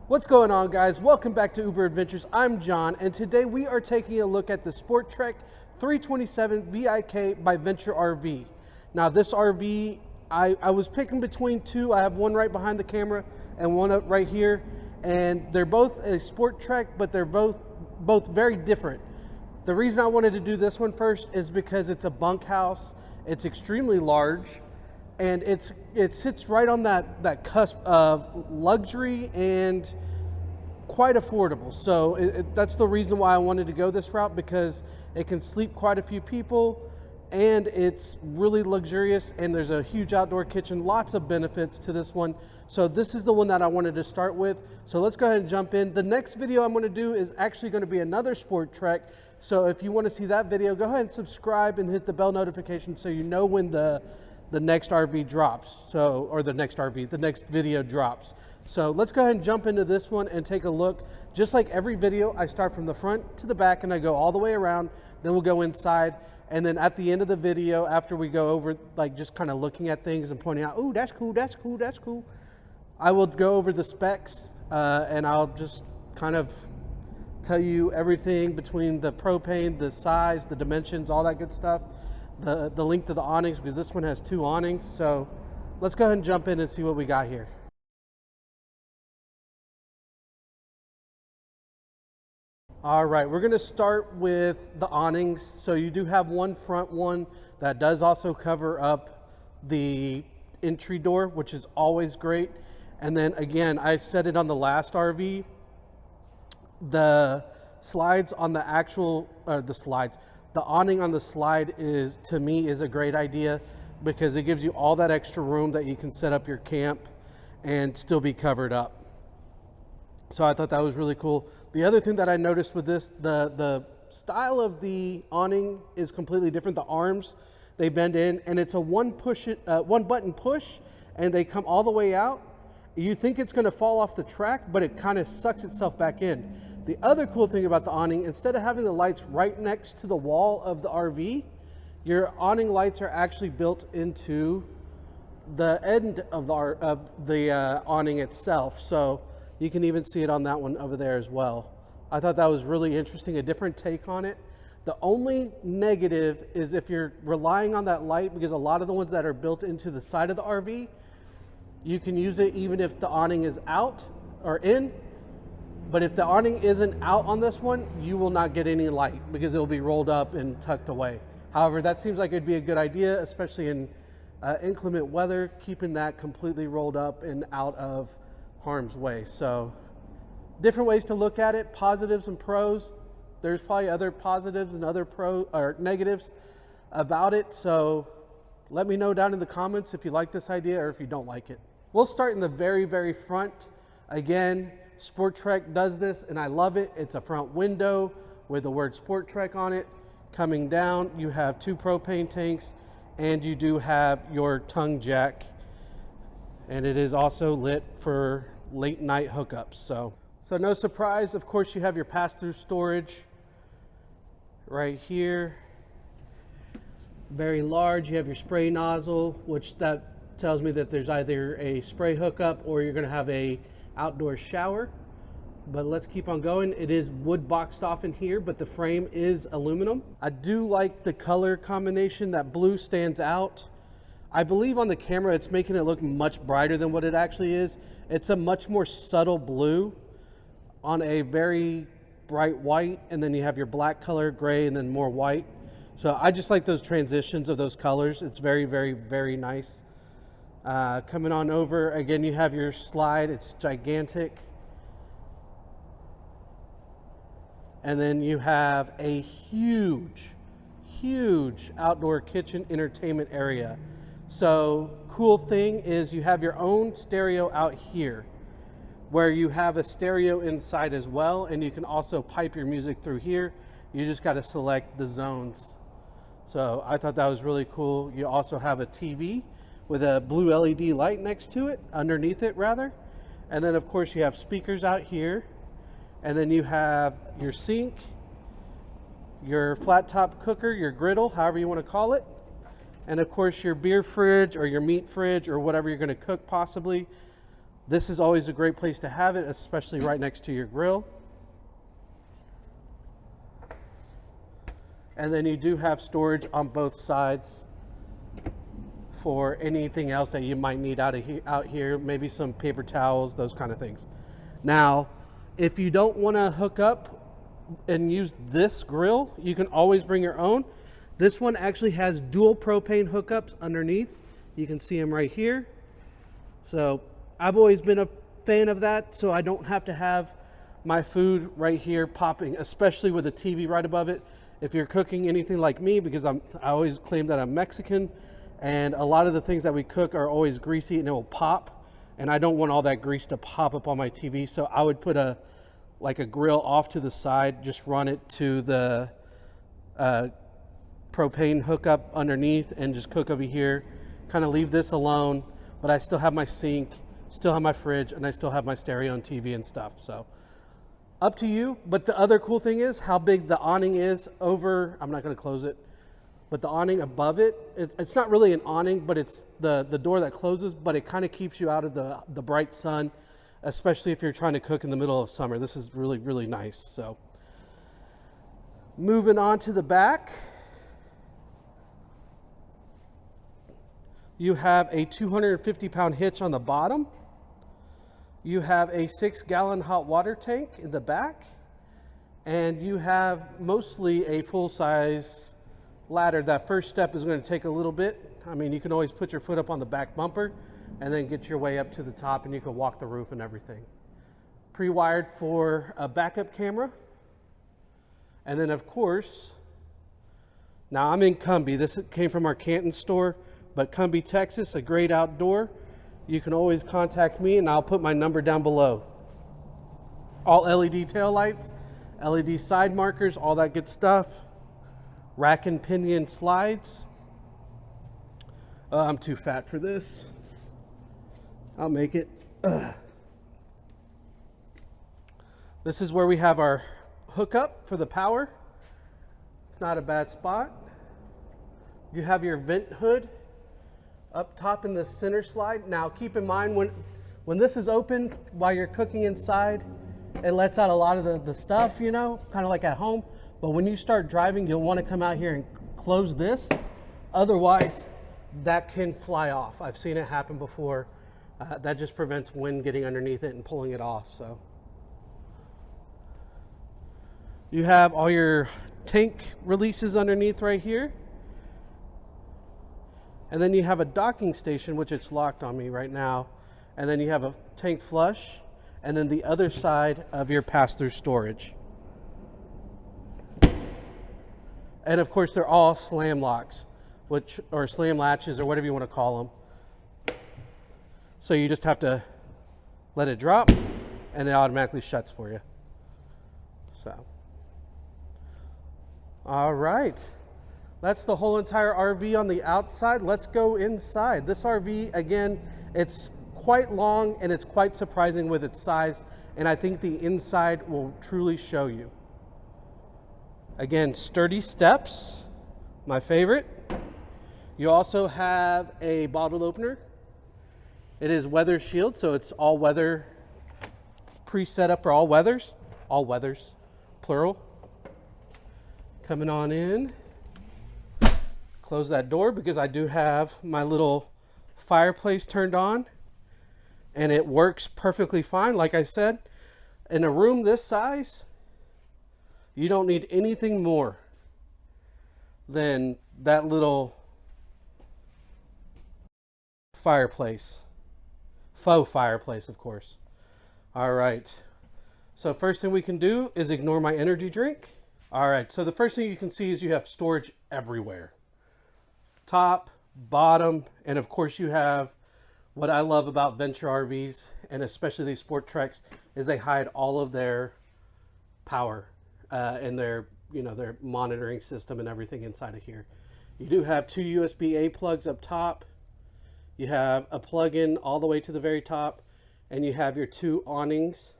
What's going on, guys? Welcome back to Uber Adventures. I'm John, and today we are taking a look at the SportTrek 327VIK by Venture RV. Now, this RV, I was picking between two. I have one right behind the camera and one up right here, and they're both a SportTrek, but they're both very different. The reason I wanted to do this one first is because it's a bunkhouse. It's extremely large, and it sits right on that cusp of luxury and quite affordable. So that's the reason why I wanted to go this route, because it can sleep quite a few people, and it's really luxurious, and there's a huge outdoor kitchen, lots of benefits to this one. So this is the one that I wanted to start with. So let's go ahead and jump in. The next video I'm going to do is actually going to be another SportTrek. So if you want to see that video, go ahead and subscribe and hit the bell notification so you know when the next RV drops. The next video drops. So let's go ahead and jump into this one and take a look. Just like every video, I start from the front to the back and I go all the way around, then we'll go inside. And then at the end of the video, after we go over, like, just kind of looking at things and pointing out, oh, that's cool, that's cool, that's cool, I will go over the specs and I'll just kind of tell you everything between the propane, the size, the dimensions, all that good stuff. The length of the awnings, because this one has two awnings. So let's go ahead and jump in and see what we got here. All right, we're going to start with the awnings. So you do have one front one that does also cover up the entry door, which is always great. And then again, I said it on the last RV, the slides on the actual, the awning on the slide is, to me, is a great idea, because it gives you all that extra room that you can set up your camp and still be covered up. So I thought that was really cool. The other thing that I noticed with this, the style of the awning is completely different. The arms, they bend in, and it's a one button push, and they come all the way out. You think it's going to fall off the track, but it kind of sucks itself back in. The other cool thing about the awning, instead of having the lights right next to the wall of the RV, your awning lights are actually built into the end of the awning itself. So you can even see it on that one over there as well. I thought that was really interesting, a different take on it. The only negative is if you're relying on that light, because a lot of the ones that are built into the side of the RV, you can use it even if the awning is out or in. But if the awning isn't out on this one, you will not get any light, because it will be rolled up and tucked away. However, that seems like it'd be a good idea, especially in inclement weather, keeping that completely rolled up and out of harm's way. So different ways to look at it, positives and pros. There's probably other positives and other negatives about it. So let me know down in the comments if you like this idea or if you don't like it. We'll start in the very, very front. Again, SportTrek does this, and I love it. It's a front window with the word SportTrek on it. Coming down, you have two propane tanks, and you do have your tongue jack, and it is also lit for late night hookups. So no surprise, of course, you have your pass-through storage right here. Very large. You have your spray nozzle, which that tells me that there's either a spray hookup or you're going to have a outdoor shower. But let's keep on going. It is wood boxed off in here, but the frame is aluminum. I do like the color combination. That blue stands out. I believe on the camera it's making it look much brighter than what it actually is. It's a much more subtle blue on a very bright white, and then you have your black color, gray, and then more white. So I just like those transitions of those colors. It's very, very, very nice. Coming on over, again, you have your slide. It's gigantic. And then you have a huge, huge outdoor kitchen entertainment area. So cool thing is you have your own stereo out here, where you have a stereo inside as well, and you can also pipe your music through here. You just got to select the zones. So I thought that was really cool. You also have a TV with a blue LED light next to it, underneath it rather. And then of course you have speakers out here. And then you have your sink, your flat top cooker, your griddle, however you want to call it. And of course your beer fridge or your meat fridge or whatever you're going to cook possibly. This is always a great place to have it, especially right next to your grill. And then you do have storage on both sides for anything else that you might need out here, maybe some paper towels, those kind of things. Now, if you don't want to hook up and use this grill, you can always bring your own. This one actually has dual propane hookups underneath. You can see them right here. So I've always been a fan of that, so I don't have to have my food right here popping, especially with a TV right above it. If you're cooking anything like me, because I always claim that I'm Mexican, and a lot of the things that we cook are always greasy and it will pop, and I don't want all that grease to pop up on my TV. So I would put a grill off to the side, just run it to the propane hookup underneath and just cook over here. Kind of leave this alone, but I still have my sink, still have my fridge, and I still have my stereo and TV and stuff. So up to you. But the other cool thing is how big the awning is over. I'm not going to close it, but the awning above it, it's not really an awning, but it's the door that closes, but it kind of keeps you out of the bright sun, especially if you're trying to cook in the middle of summer. This is really, really nice. So moving on to the back, you have a 250-pound hitch on the bottom. You have a 6-gallon hot water tank in the back, and you have mostly a full-size ladder. That first step is going to take a little bit. I mean, you can always put your foot up on the back bumper and then get your way up to the top, and you can walk the roof and everything. Pre-wired for a backup camera. And then, of course, now I'm in Cumby. This came from our Canton store, but Cumby, Texas, a great outdoor. You can always contact me, and I'll put my number down below. All LED tail lights, LED side markers, all that good stuff. Rack and pinion slides. I'm too fat for this. I'll make it. This is where we have our hookup for the power. It's not a bad spot. You have your vent hood up top in the center slide. Now keep in mind when this is open while you're cooking inside, it lets out a lot of the stuff, you know, kind of like at home. But when you start driving, you'll want to come out here and close this. Otherwise, that can fly off. I've seen it happen before. That just prevents wind getting underneath it and pulling it off. So you have all your tank releases underneath right here. And then you have a docking station, which it's locked on me right now. And then you have a tank flush, and then the other side of your pass-through storage. And of course, they're all slam locks, or slam latches, or whatever you want to call them. So you just have to let it drop, and it automatically shuts for you. So, all right. That's the whole entire RV on the outside. Let's go inside. This RV, again, it's quite long and it's quite surprising with its size, and I think the inside will truly show you. Again, sturdy steps, my favorite. You also have a bottle opener. It is weather shield, so it's all weather, pre-set up for all weathers, plural. Coming on in. Close that door because I do have my little fireplace turned on, and it works perfectly fine. Like I said, in a room this size, you don't need anything more than that little fireplace. Faux fireplace, of course. All right. So first thing we can do is ignore my energy drink. All right. So the first thing you can see is you have storage everywhere. Top, bottom, and of course you have what I love about Venture RVs, and especially these SportTreks, is they hide all of their power and their monitoring system and everything inside of here. You do have 2 USB-A plugs up top. You have a plug-in all the way to the very top, and you have your 2 awnings,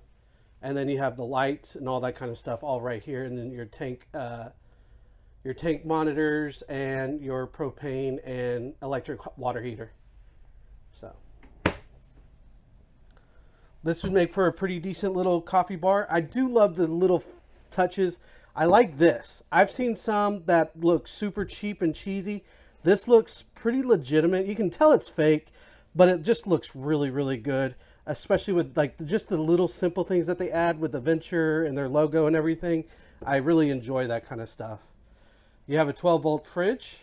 and then you have the lights and all that kind of stuff all right here, and then your tank monitors and your propane and electric water heater. So This would make for a pretty decent little coffee bar. I do love the little touches. I like this. I've seen some that look super cheap and cheesy. This looks pretty legitimate. You can tell it's fake, but it just looks really, really good, especially with like just the little simple things that they add with the Venture and their logo and everything. I really enjoy that kind of stuff. You have a 12-volt fridge.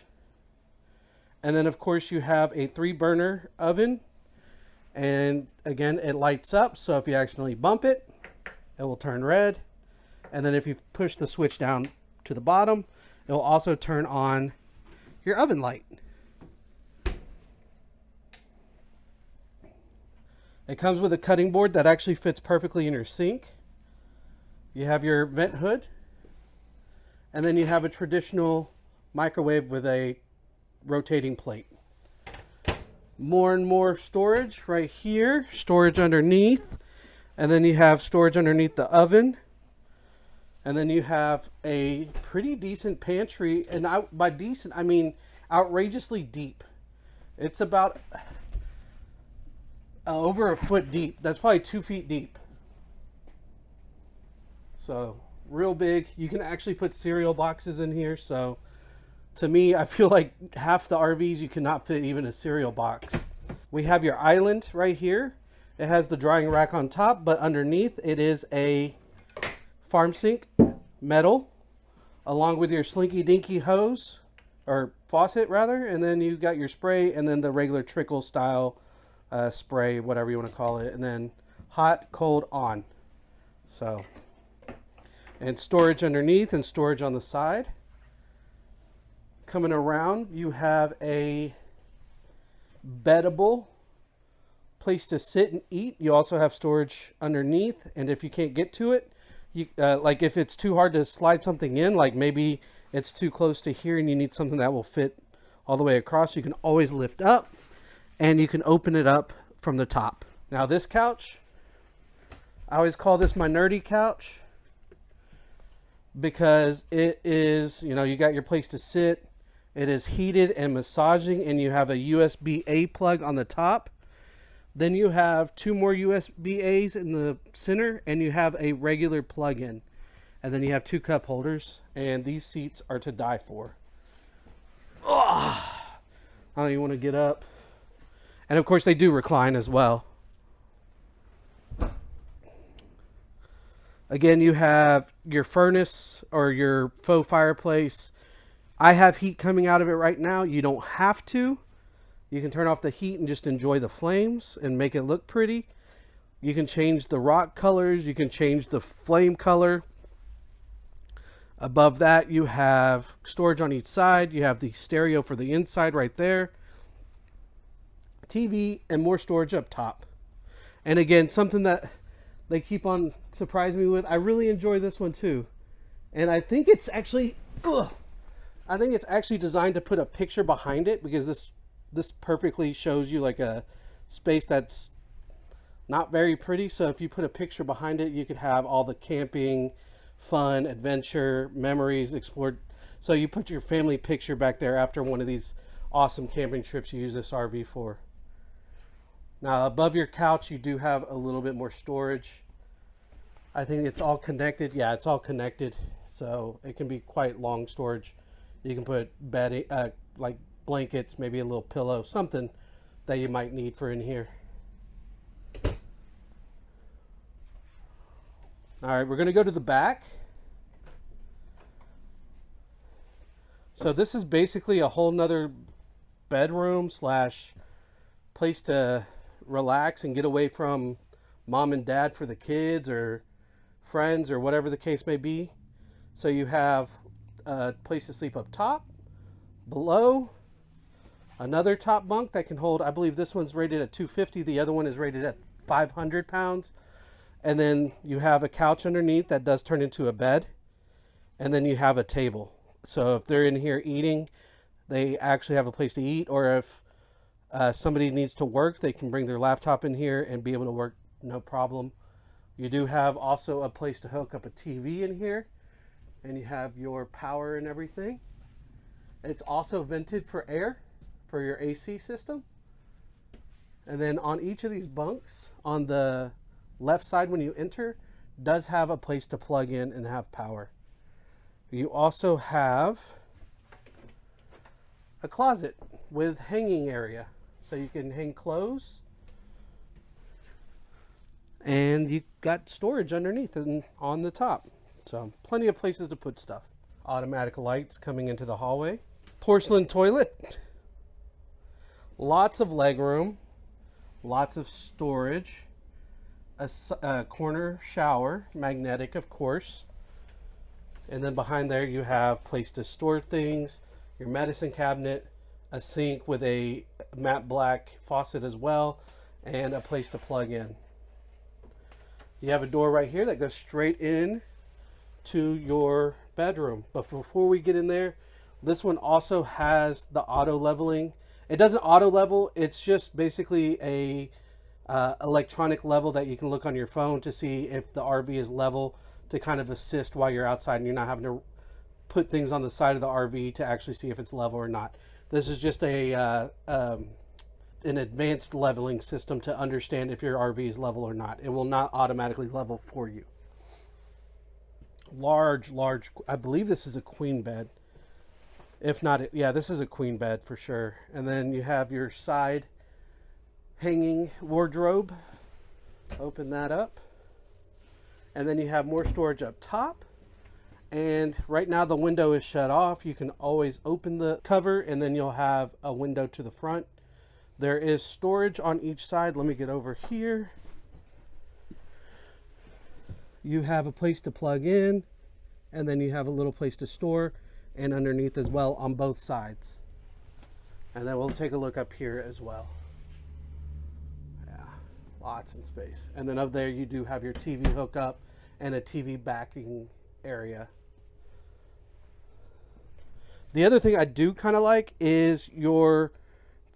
And then, of course, you have a 3-burner oven. And again, it lights up. So if you accidentally bump it, it will turn red. And then if you push the switch down to the bottom, it will also turn on your oven light. It comes with a cutting board that actually fits perfectly in your sink. You have your vent hood. And then you have a traditional microwave with a rotating plate. More and more storage right here. Storage underneath. And then you have storage underneath the oven. And then you have a pretty decent pantry. And by decent, I mean outrageously deep. It's about over a foot deep. That's probably 2 feet deep. So real big. You can actually put cereal boxes in here. So to me, I feel like half the RVs you cannot fit even a cereal box. We have your island right here. It has the drying rack on top, but underneath it is a farm sink, metal, along with your slinky dinky hose, or faucet rather, and then you got your spray, and then the regular trickle style spray, whatever you want to call it, and then hot, cold, on. So, and storage underneath and storage on the side. Coming around, you have a beddable place to sit and eat. You also have storage underneath, and if you can't get to it, you like if it's too hard to slide something in, like maybe it's too close to here and you need something that will fit all the way across, you can always lift up and you can open it up from the top. Now this couch, I always call this my nerdy couch because it is, you know, you got your place to sit. It is heated and massaging, and you have a USB-A plug on the top. Then you have 2 more USB-As in the center, and you have a regular plug-in. And then you have 2 cup holders, and these seats are to die for. Ugh. I don't even want to get up. And of course they do recline as well. Again, you have your furnace or your faux fireplace. I have heat coming out of it right now. You don't have to. You can turn off the heat and just enjoy the flames and make it look pretty. You can change the rock colors. You can change the flame color. Above that, you have storage on each side. You have the stereo for the inside right there. TV and more storage up top. And again, something that they keep on surprising me with. I really enjoy this one too. And I think it's actually... I think it's actually designed to put a picture behind it, because this perfectly shows you like a space that's not very pretty. So if you put a picture behind it, you could have all the camping, fun, adventure, memories explored. So you put your family picture back there after one of these awesome camping trips you use this RV for. Now above your couch, you do have a little bit more storage. I think it's all connected. Yeah, it's all connected. So it can be quite long storage. You can put bedding, like blankets, maybe a little pillow, something that you might need for in here. All right, we're going to go to the back. So this is basically a whole nother bedroom slash place to relax and get away from mom and dad for the kids or friends or whatever the case may be. So you have a place to sleep up top, below, another top bunk that can hold, I believe this one's rated at 250, the other one is rated at 500 pounds. And then you have a couch underneath that does turn into a bed. And then you have a table. So if they're in here eating, they actually have a place to eat. Or if somebody needs to work, they can bring their laptop in here and be able to work no problem. You do have also a place to hook up a TV in here. And you have your power and everything. It's also vented for air for your AC system. And then on each of these bunks, on the left side when you enter does have a place to plug in and have power. You also have a closet with hanging area, so you can hang clothes, and you got storage underneath and on the top, so plenty of places to put stuff. Automatic lights coming into the hallway. Porcelain toilet, lots of leg room, lots of storage, a corner shower, magnetic of course, and then behind there you have place to store things, your medicine cabinet, a sink with a matte black faucet as well, and a place to plug in. You have a door right here that goes straight in to your bedroom. But before we get in there, this one also has the auto leveling. It doesn't auto level, it's just basically a electronic level that you can look on your phone to see if the RV is level, to kind of assist while you're outside and you're not having to put things on the side of the RV to actually see if it's level or not. This is just an advanced leveling system to understand if your RV is level or not. It will not automatically level for you. Large, I believe this is a queen bed. If not, yeah, this is a queen bed for sure. And then you have your side hanging wardrobe. Open that up. And then you have more storage up top. And right now the window is shut off. You can always open the cover and then you'll have a window to the front. There is storage on each side. Let me get over here. You have a place to plug in, and then you have a little place to store, and underneath as well on both sides. And then we'll take a look up here as well. Yeah, lots of space. And then up there you do have your TV hookup and a TV backing area. The other thing I do kind of like is your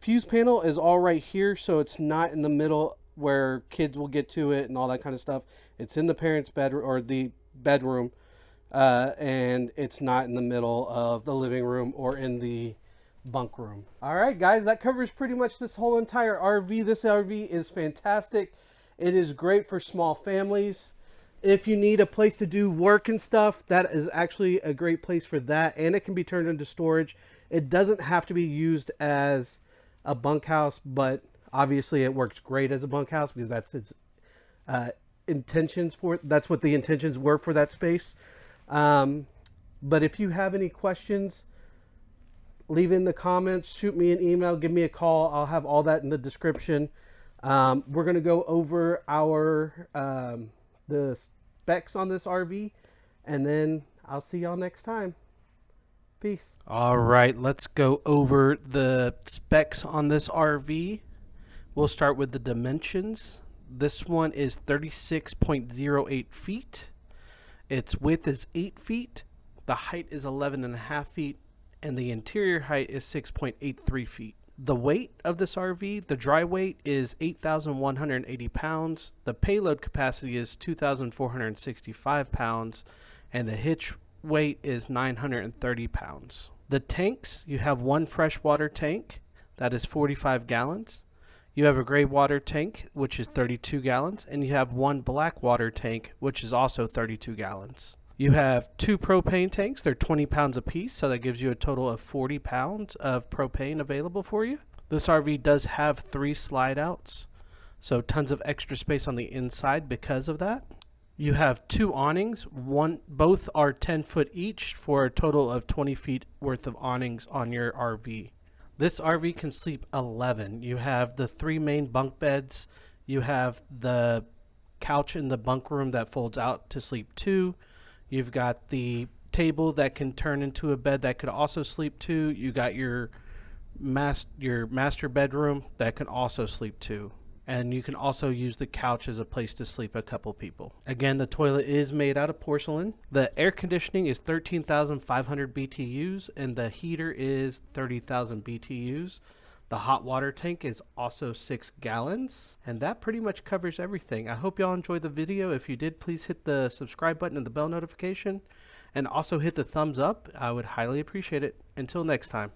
fuse panel is all right here, so it's not in the middle where kids will get to it and all that kind of stuff. It's in the parents' bedroom or the bedroom, and it's not in the middle of the living room or in the bunk room. All right, guys, that covers pretty much this whole entire RV. This RV is fantastic. It is great for small families. If you need a place to do work and stuff, that is actually a great place for that, and it can be turned into storage. It doesn't have to be used as a bunkhouse, but obviously it works great as a bunkhouse because that's its intentions for. That's what the intentions were for that space. But if you have any questions, leave in the comments, shoot me an email, give me a call. I'll have all that in the description. We're going to go over our the specs on this RV, and then I'll see y'all next time. Peace. All right, let's go over the specs on this RV. We'll start with the dimensions. This one is 36.08 feet. Its width is 8 feet. The height is 11.5 feet. And the interior height is 6.83 feet. The weight of this RV, the dry weight is 8,180 pounds. The payload capacity is 2,465 pounds. And the hitch weight is 930 pounds. The tanks, you have one freshwater tank that is 45 gallons. You have a gray water tank, which is 32 gallons. And you have one black water tank, which is also 32 gallons. You have two propane tanks. They're 20 pounds apiece, so that gives you a total of 40 pounds of propane available for you. This RV does have 3 slide outs, so tons of extra space on the inside because of that. You have 2 awnings. Both are 10 foot each for a total of 20 feet worth of awnings on your RV. This RV can sleep 11. You have the 3 main bunk beds. You have the couch in the bunk room that folds out to sleep 2. You've got the table that can turn into a bed that could also sleep 2. You got your master bedroom that can also sleep 2. And you can also use the couch as a place to sleep a couple people. Again, the toilet is made out of porcelain. The air conditioning is 13,500 BTUs and the heater is 30,000 BTUs. The hot water tank is also 6 gallons. And that pretty much covers everything. I hope y'all enjoyed the video. If you did, please hit the subscribe button and the bell notification. And also hit the thumbs up. I would highly appreciate it. Until next time.